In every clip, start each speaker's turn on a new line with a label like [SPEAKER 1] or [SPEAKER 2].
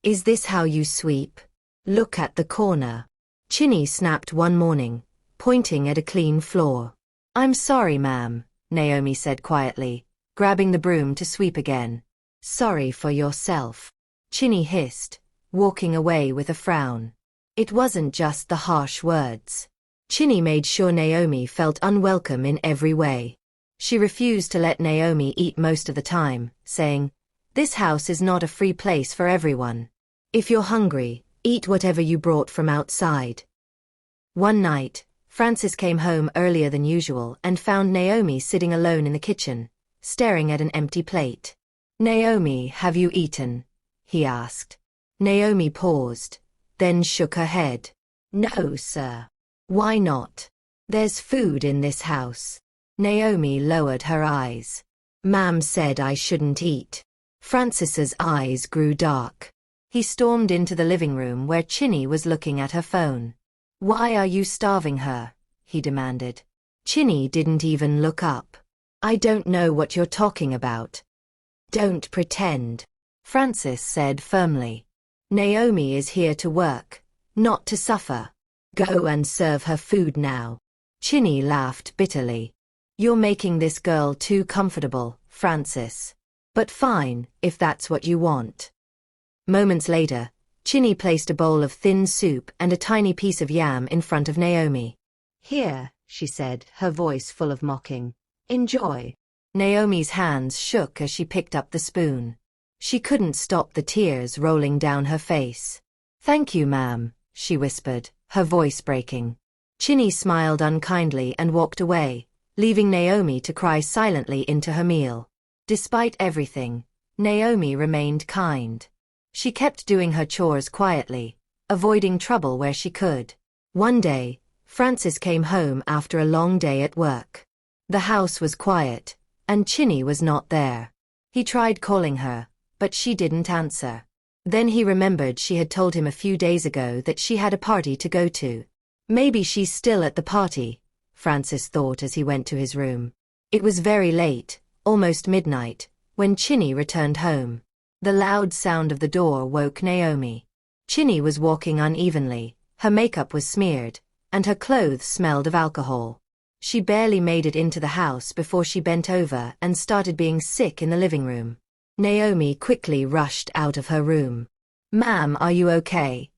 [SPEAKER 1] Is this how you sweep? Look at the corner. Chinny snapped one morning, pointing at a clean floor. I'm sorry, ma'am, Naomi said quietly, grabbing the broom to sweep again. Sorry for yourself, Chinny hissed, walking away with a frown. It wasn't just the harsh words. Chinny made sure Naomi felt unwelcome in every way. She refused to let Naomi eat most of the time, saying, "This house is not a free place for everyone. If you're hungry, eat whatever you brought from outside." One night, Francis came home earlier than usual and found Naomi sitting alone in the kitchen, staring at an empty plate. "Naomi, have you eaten?" he asked. Naomi paused, then shook her head. "No, sir." "Why not? There's food in this house." Naomi lowered her eyes. "Ma'am said I shouldn't eat." Francis's eyes grew dark. He stormed into the living room where Chinny was looking at her phone. "Why are you starving her?" he demanded. Chinny didn't even look up. "I don't know what you're talking about." "Don't pretend," Francis said firmly. "Naomi is here to work, not to suffer. Go and serve her food now." Chinny laughed bitterly. "You're making this girl too comfortable, Francis. But fine, if that's what you want." Moments later, Chinny placed a bowl of thin soup and a tiny piece of yam in front of Naomi. "Here," she said, her voice full of mocking. "Enjoy." Naomi's hands shook as she picked up the spoon. She couldn't stop the tears rolling down her face. "Thank you, ma'am," she whispered, her voice breaking. Chinny smiled unkindly and walked away, leaving Naomi to cry silently into her meal. Despite everything, Naomi remained kind. She kept doing her chores quietly, avoiding trouble where she could. One day, Francis came home after a long day at work. The house was quiet, and Chinny was not there. He tried calling her, but she didn't answer. Then he remembered she had told him a few days ago that she had a party to go to. Maybe she's still at the party, Francis thought as he went to his room. It was very late, almost midnight, when Chinny returned home. The loud sound of the door woke Naomi. Chinny was walking unevenly, her makeup was smeared, and her clothes smelled of alcohol. She barely made it into the house before she bent over and started being sick in the living room. Naomi quickly rushed out of her room. "Ma'am, are you okay?"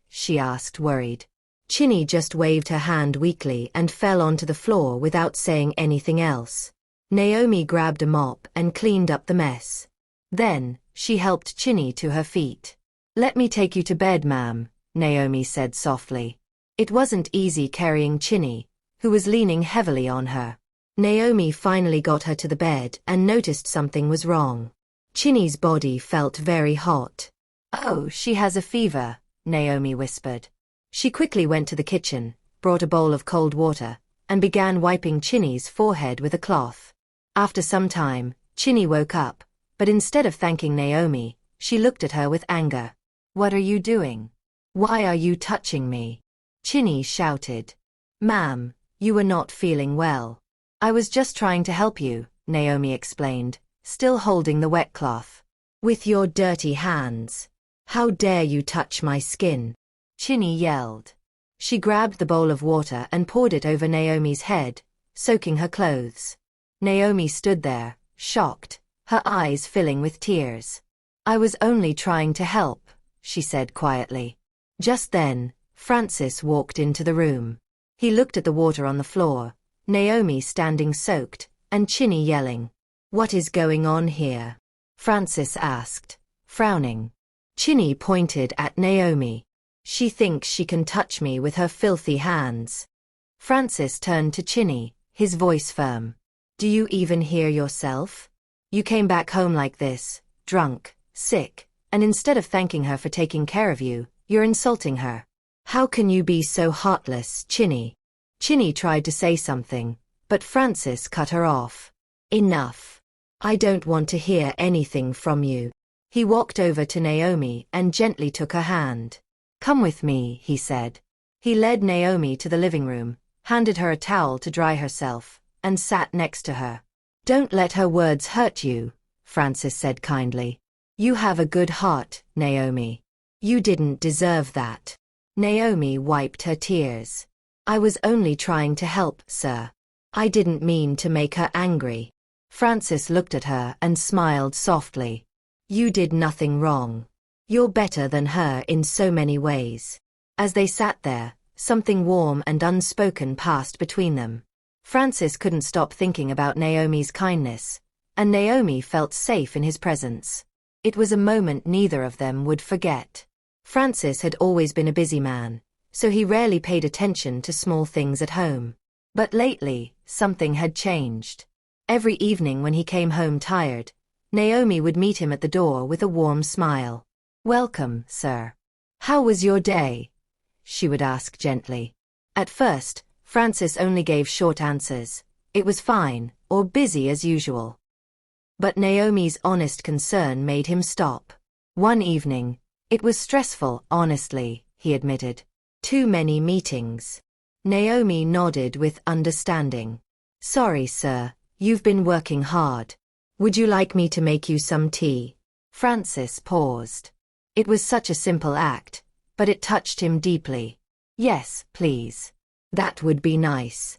[SPEAKER 1] she asked, worried. Chinny just waved her hand weakly and fell onto the floor without saying anything else. Naomi grabbed a mop and cleaned up the mess. Then, she helped Chinny to her feet. "Let me take you to bed, ma'am," Naomi said softly. It wasn't easy carrying Chinny, who was leaning heavily on her. Naomi finally got her to the bed and noticed something was wrong. Chinny's body felt very hot. "Oh, she has a fever," Naomi whispered. She quickly went to the kitchen, brought a bowl of cold water, and began wiping Chinny's forehead with a cloth. After some time, Chinny woke up, but instead of thanking Naomi, she looked at her with anger. "What are you doing? Why are you touching me?" Chinny shouted. "Ma'am, you were not feeling well. I was just trying to help you," Naomi explained, still holding the wet cloth. "With your dirty hands. How dare you touch my skin?" Chinny yelled. She grabbed the bowl of water and poured it over Naomi's head, soaking her clothes. Naomi stood there, shocked, her eyes filling with tears. "I was only trying to help," she said quietly. Just then, Francis walked into the room. He looked at the water on the floor, Naomi standing soaked, and Chinny yelling. "What is going on here?" Francis asked, frowning. Chinny pointed at Naomi. "She thinks she can touch me with her filthy hands." Francis turned to Chinny, his voice firm. "Do you even hear yourself? You came back home like this, drunk, sick, and instead of thanking her for taking care of you, you're insulting her. How can you be so heartless, Chinny?" Chinny tried to say something, but Francis cut her off. "Enough. I don't want to hear anything from you." He walked over to Naomi and gently took her hand. "Come with me," he said. He led Naomi to the living room, handed her a towel to dry herself, and sat next to her. "Don't let her words hurt you," Francis said kindly. "You have a good heart, Naomi." You didn't deserve that. Naomi wiped her tears. I was only trying to help, sir. I didn't mean to make her angry. Francis looked at her and smiled softly. You did nothing wrong. You're better than her in so many ways. As they sat there, something warm and unspoken passed between them. Francis couldn't stop thinking about Naomi's kindness, and Naomi felt safe in his presence. It was a moment neither of them would forget. Francis had always been a busy man, so he rarely paid attention to small things at home. But lately, something had changed. Every evening when he came home tired, Naomi would meet him at the door with a warm smile. Welcome, sir. How was your day? She would ask gently. At first, Francis only gave short answers. It was fine, or busy as usual. But Naomi's honest concern made him stop. One evening, it was stressful, honestly, he admitted. Too many meetings. Naomi nodded with understanding. Sorry, sir, you've been working hard. Would you like me to make you some tea? Francis paused. It was such a simple act, but it touched him deeply. Yes, please. That would be nice.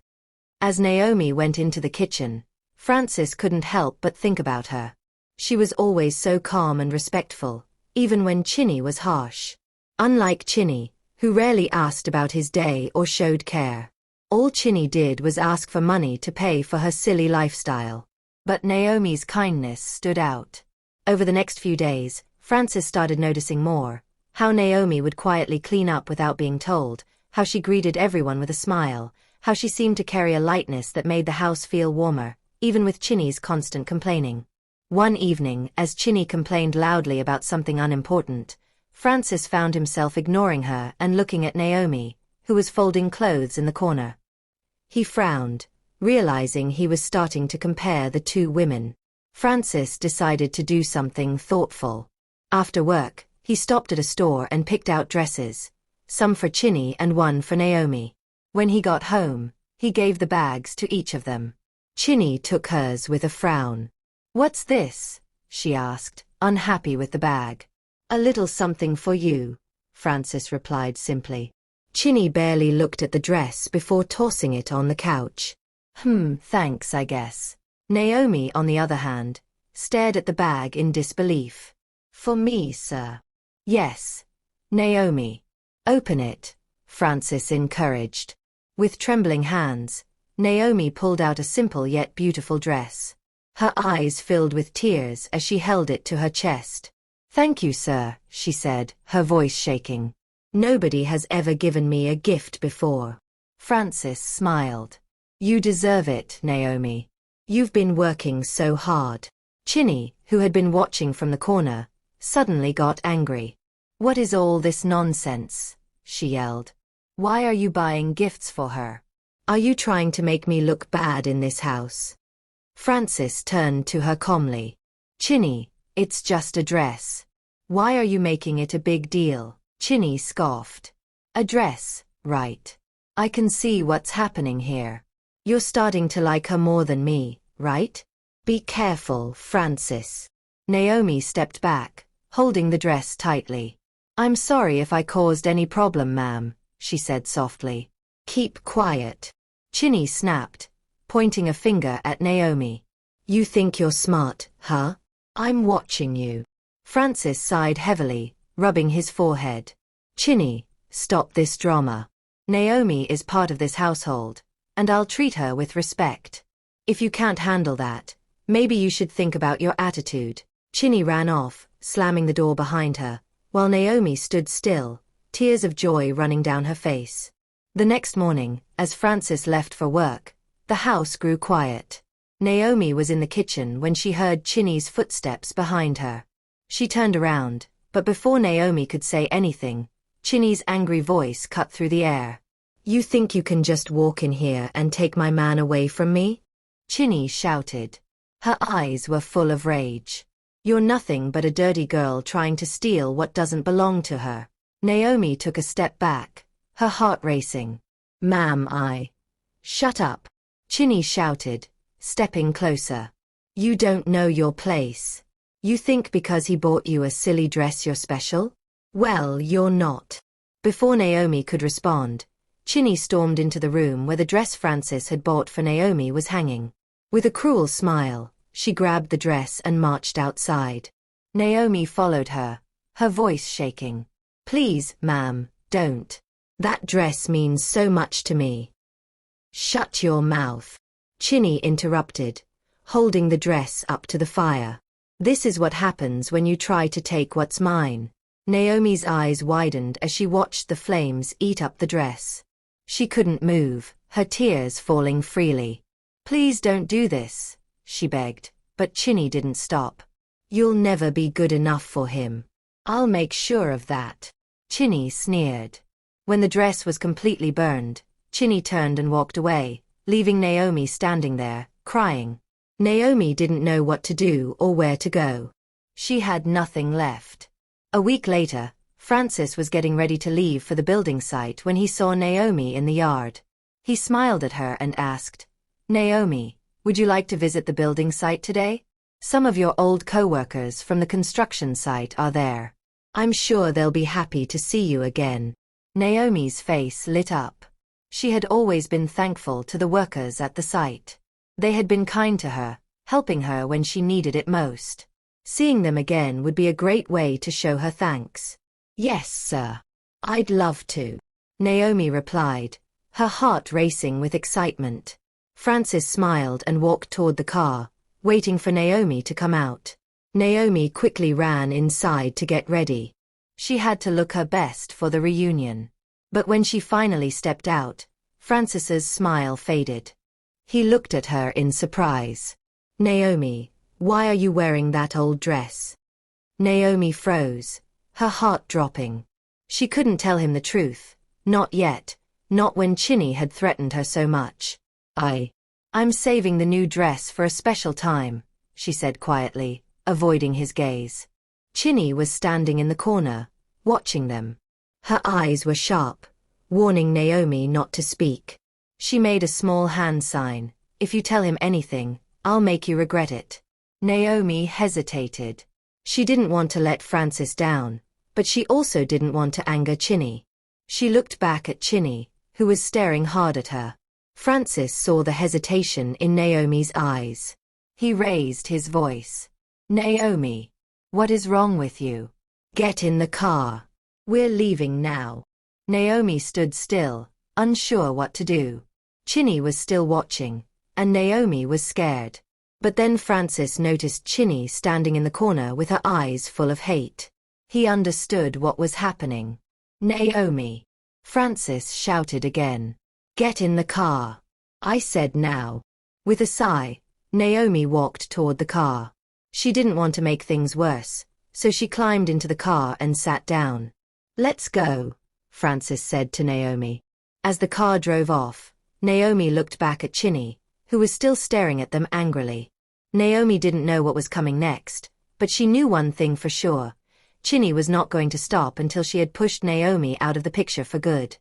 [SPEAKER 1] As Naomi went into the kitchen, Francis couldn't help but think about her. She was always so calm and respectful, even when Chinny was harsh. Unlike Chinny, who rarely asked about his day or showed care. All Chinny did was ask for money to pay for her silly lifestyle. But Naomi's kindness stood out. Over the next few days, Francis started noticing more. How Naomi would quietly clean up without being told, how she greeted everyone with a smile, how she seemed to carry a lightness that made the house feel warmer, even with Chinny's constant complaining. One evening, as Chinny complained loudly about something unimportant, Francis found himself ignoring her and looking at Naomi, who was folding clothes in the corner. He frowned, realizing he was starting to compare the two women. Francis decided to do something thoughtful. After work, he stopped at a store and picked out dresses, some for Chinny and one for Naomi. When he got home, he gave the bags to each of them. Chinny took hers with a frown. What's this? She asked, unhappy with the bag. A little something for you, Francis replied simply. Chinny barely looked at the dress before tossing it on the couch. Thanks, I guess. Naomi, on the other hand, stared at the bag in disbelief. For me, sir. Yes. Naomi. Open it, Francis encouraged. With trembling hands, Naomi pulled out a simple yet beautiful dress. Her eyes filled with tears as she held it to her chest. Thank you, sir, she said, her voice shaking. Nobody has ever given me a gift before. Francis smiled. You deserve it, Naomi. You've been working so hard. Chinny, who had been watching from the corner, suddenly got angry. What is all this nonsense? She yelled. Why are you buying gifts for her? Are you trying to make me look bad in this house? Francis turned to her calmly. Chinny, it's just a dress. Why are you making it a big deal? Chinny scoffed. A dress, right. I can see what's happening here. You're starting to like her more than me, right? Be careful, Francis. Naomi stepped back, holding the dress tightly. I'm sorry if I caused any problem, ma'am, she said softly. Keep quiet. Chinny snapped, pointing a finger at Naomi. You think you're smart, huh? I'm watching you. Francis sighed heavily, rubbing his forehead. Chinny, stop this drama. Naomi is part of this household, and I'll treat her with respect. If you can't handle that, maybe you should think about your attitude. Chinny ran off, slamming the door behind her, while Naomi stood still, tears of joy running down her face. The next morning, as Francis left for work, the house grew quiet. Naomi was in the kitchen when she heard Chinny's footsteps behind her. She turned around, but before Naomi could say anything, Chinny's angry voice cut through the air. You think you can just walk in here and take my man away from me? Chinny shouted. Her eyes were full of rage. You're nothing but a dirty girl trying to steal what doesn't belong to her. Naomi took a step back, her heart racing. Ma'am, Shut up. Chinny shouted, stepping closer. You don't know your place. You think because he bought you a silly dress you're special? Well, you're not. Before Naomi could respond, Chinny stormed into the room where the dress Francis had bought for Naomi was hanging. With a cruel smile, she grabbed the dress and marched outside. Naomi followed her, her voice shaking. Please, ma'am, don't. That dress means so much to me. Shut your mouth. Chinny interrupted, holding the dress up to the fire. This is what happens when you try to take what's mine. Naomi's eyes widened as she watched the flames eat up the dress. She couldn't move, her tears falling freely. Please don't do this, she begged, but Chinny didn't stop. You'll never be good enough for him. I'll make sure of that. Chinny sneered. When the dress was completely burned, Chinny turned and walked away, leaving Naomi standing there, crying. Naomi didn't know what to do or where to go. She had nothing left. A week later, Francis was getting ready to leave for the building site when he saw Naomi in the yard. He smiled at her and asked, Naomi, would you like to visit the building site today? Some of your old co-workers from the construction site are there. I'm sure they'll be happy to see you again. Naomi's face lit up. She had always been thankful to the workers at the site. They had been kind to her, helping her when she needed it most. Seeing them again would be a great way to show her thanks. Yes, sir. I'd love to. Naomi replied, her heart racing with excitement. Francis smiled and walked toward the car, waiting for Naomi to come out. Naomi quickly ran inside to get ready. She had to look her best for the reunion. But when she finally stepped out, Francis's smile faded. He looked at her in surprise. Naomi, why are you wearing that old dress? Naomi froze, her heart dropping. She couldn't tell him the truth, not yet, not when Chinny had threatened her so much. I'm saving the new dress for a special time, she said quietly, avoiding his gaze. Chinny was standing in the corner, watching them. Her eyes were sharp, warning Naomi not to speak. She made a small hand sign. If you tell him anything, I'll make you regret it. Naomi hesitated. She didn't want to let Francis down, but she also didn't want to anger Chinny. She looked back at Chinny, who was staring hard at her. Francis saw the hesitation in Naomi's eyes. He raised his voice. Naomi, what is wrong with you? Get in the car. We're leaving now. Naomi stood still, unsure what to do. Chinny was still watching, and Naomi was scared. But then Francis noticed Chinny standing in the corner with her eyes full of hate. He understood what was happening. Naomi. Francis shouted again. Get in the car. I said now. With a sigh, Naomi walked toward the car. She didn't want to make things worse, so she climbed into the car and sat down. Let's go, Francis said to Naomi. As the car drove off, Naomi looked back at Chinny, who was still staring at them angrily. Naomi didn't know what was coming next, but she knew one thing for sure. Chinny was not going to stop until she had pushed Naomi out of the picture for good.